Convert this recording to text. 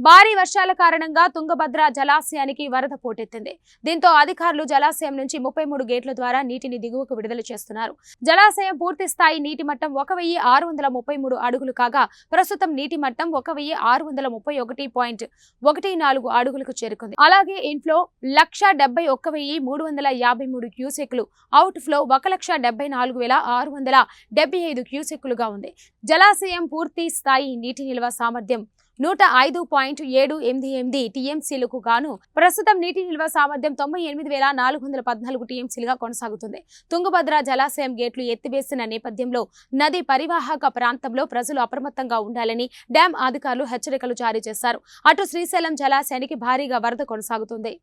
భారీ వర్షాల కారణంగా తుంగభద్ర జలాశయానికి వరద పోటెత్తింది. దీంతో అధికారులు జలాశయం నుంచి 33 గేట్ల ద్వారా నీటిని దిగువకు విడుదల చేస్తున్నారు. జలాశయం పూర్తి స్థాయి నీటి మట్టం 1633 అడుగులు కాగా ప్రస్తుతం నీటి మట్టం 1631.14 అడుగులకు చేరుకుంది. అలాగే ఇన్ఫ్లో 171,353 క్యూసెక్లు, అవుట్ ఫ్లో 1,74,675 క్యూసెక్లుగా ఉంది. జలాశయం పూర్తి స్థాయి నీటి నిల్వ సామర్థ్యం 105.788 టీఎంసీలకు గాను ప్రస్తుతం నీటి నిల్వ సామర్థ్యం 98,414 టీఎంసీలుగా కొనసాగుతుంది. తుంగభద్ర జలాశయం గేట్లు ఎత్తివేసిన నేపథ్యంలో నది పరివాహక ప్రాంతంలో ప్రజలు అప్రమత్తంగా ఉండాలని డ్యాం అధికారులు హెచ్చరికలు జారీ చేశారు. అటు శ్రీశైలం జలాశయానికి భారీగా వరద కొనసాగుతుంది.